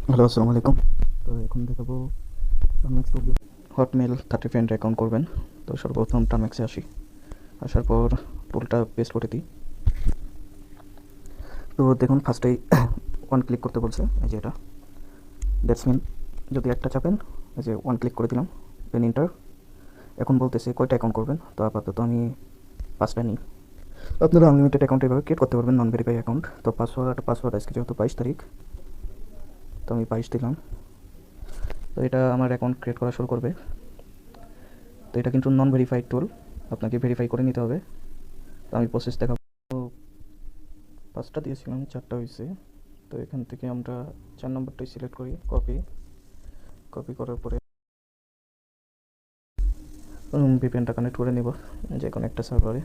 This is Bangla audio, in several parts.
হ্যালো, আসসালামু আলাইকুম। তো এখন দেখাবো টার্মেক্স টুল। হটমেল 30 ফ্রেন্ড অ্যাকাউন্ট করবেন। তো সর্বপ্রথম টার্মেক্সে আসি। আসার পর টুলটা পেস্ট করে দিই। তো দেখুন ফার্স্টেই ওয়ান ক্লিক করতে বলছে, এই যে এটা। দ্যাটস মিন যদি একটা চাপেন, এই যে ওয়ান ক্লিক করে দিলাম, দেন ইন্টার। এখন বলতেছে কয়টা অ্যাকাউন্ট করবেন। তো আপাতত আমি 5টা নিই। আপনারা আনলিমিটেড অ্যাকাউন্ট এভাবে ক্রিয়েট করতে পারবেন, নন ভেরিফাই অ্যাকাউন্ট। তো পাসওয়ার্ড আজকে যেহেতু 22 তারিখ, তো আমি 22 দিলাম। তো এটা আমার অ্যাকাউন্ট ক্রিয়েট করা শুরু করবে। তো এটা কিন্তু নন ভেরিফাইড টুল, আপনাকে ভেরিফাই করে নিতে হবে। তো আমি প্রসেস দেখাবো। তো 5টা দিয়েছিলাম, 4টা হয়েছে। তো এখান থেকে আমরা 4 নম্বরটাই সিলেক্ট করি, কপি। কপি করার পরে ভিপিএনটা কানেক্ট করে নিব যে কোনো একটা সার্ভারে।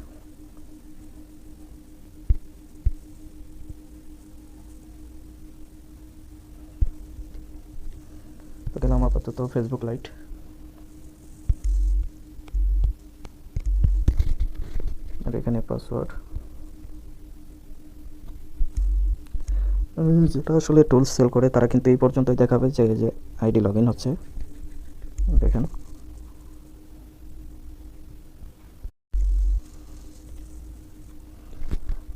তো দিলাম আপাতত ফেসবুক লাইট। আর এখানে পাসওয়ার্ড। যেটা আসলে টুলস সেল করে তারা কিন্তু এই পর্যন্তই দেখাবে যে আইডি লগ ইন হচ্ছে, দেখেন।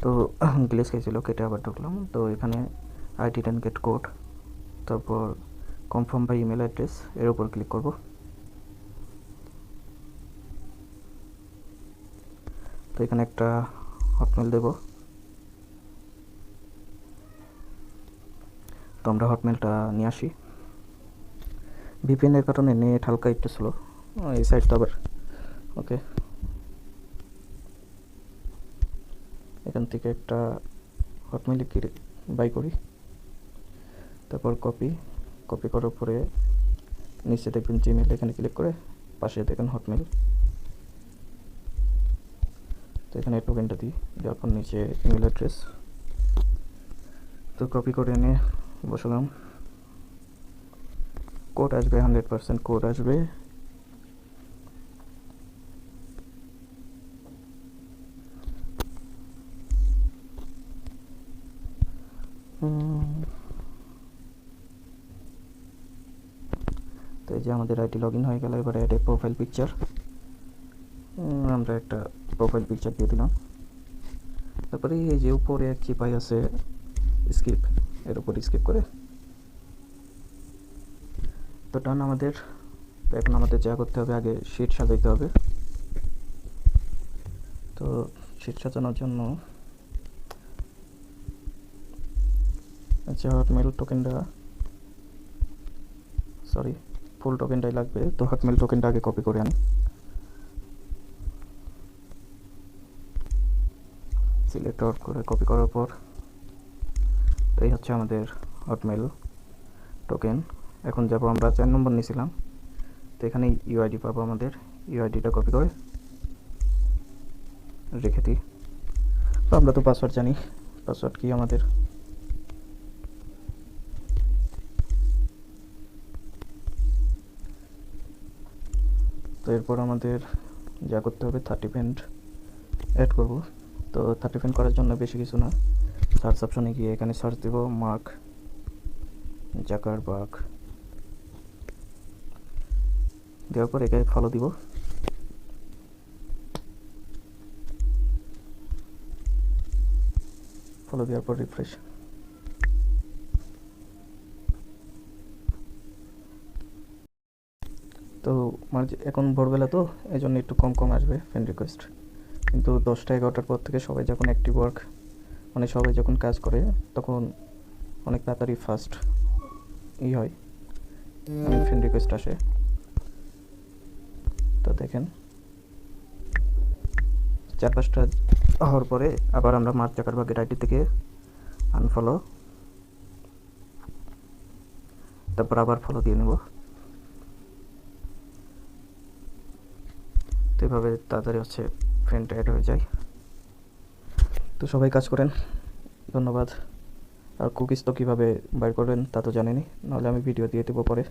তো গ্লিচ খেয়েছিল, কেটে আবার ঢুকলাম। তো এখানে আইডি অ্যান্ড গেট কোড, তারপর কনফার্ম বাই ইমেল অ্যাড্রেস, এর উপর ক্লিক করব। তো এখানে একটা হটমেল দেব। তো আমরা হটমেলটা নিয়ে আসি। ভিপিএনের কারণে নেট হালকা একটু স্লো, এই সাইড তো আবার ওকে। এখান থেকে একটা হটমেল বাই করি, তারপর কপি। কপি করার পরে নিচে দেখবেন জিমেল, এখানে ক্লিক করে পাশে দেখেন হটমেল। তো এখানে টোকেনটা দিই, দেওয়ার পর নিচে ইমেল অ্যাড্রেস। তো কপি করে এনে বসালাম। কোড আসবে, 100% কোড আসবে। তো এই যে আমাদের আইডি লগ ইন হয়ে গেল। এবারে এটা প্রোফাইল পিকচার, আমরা একটা প্রোফাইল পিকচার দিয়ে দিলাম। তারপরে এই যে উপরে এক চিপাই আছে স্কিপ, এর উপর স্কিপ করে তো ডান আমাদের। তো এখন আমাদের যা করতে হবে, আগে শিট সাজাইতে হবে। তো শিট সাজানোর জন্য আচ্ছা, হটমেল টোকেনটা, সরি, ফুল টোকেনটাই লাগবে। তো হটমেল টোকেনটা আগে কপি করে আনি। সিলেক্ট আউট করে কপি করার পর তো এই হচ্ছে আমাদের হটমেল টোকেন। এখন যাব আমরা 4 নম্বর নিয়েছিলাম, তো এখানে ইউআইডি পাবো। আমাদের ইউআইডিটা কপি করে রেখে দিই। তো আমরা তো পাসওয়ার্ড জানি, পাসওয়ার্ড কি আমাদের। তো এরপর আমাদের যা করতে হবে, 30 পেন্ট অ্যাড করব। তো 30 পেন্ট করার জন্য বেশি কিছু না, সার্চ অপশনে গিয়ে এখানে সার্চ দেব মার্ক জাকারবার্গ, দেওয়ার পর এখানে ফলো দিব। ফলো দেওয়ার পর রিফ্রেশ। তো এখন ভোরবেলা, তো এই জন্য একটু কম কম আসবে ফ্রেন্ড রিকোয়েস্ট। কিন্তু 10টা 11টার পর থেকে সবাই যখন অ্যাক্টিভ ওয়ার্ক, মানে সবাই যখন কাজ করে, তখন অনেক তাড়াতাড়ি ফাস্ট হয়, ফ্রেন্ড রিকোয়েস্ট আসে। তো দেখেন 4-5টা হওয়ার পরে আবার আমরা মার্ক জাকারবার্গের আইডি থেকে আনফলো, তারপর আবার ফলো দিয়ে নেব। তো এভাবে তাড়াতাড়ি হচ্ছে ফ্রেন্ড অ্যাড হয়ে যায়। তো সবাই কাজ করেন, ধন্যবাদ। আর কুকিজ তো কীভাবে বাইর করবেন তা তো জানেনই, নাহলে আমি ভিডিও দিয়ে দেবো পরে।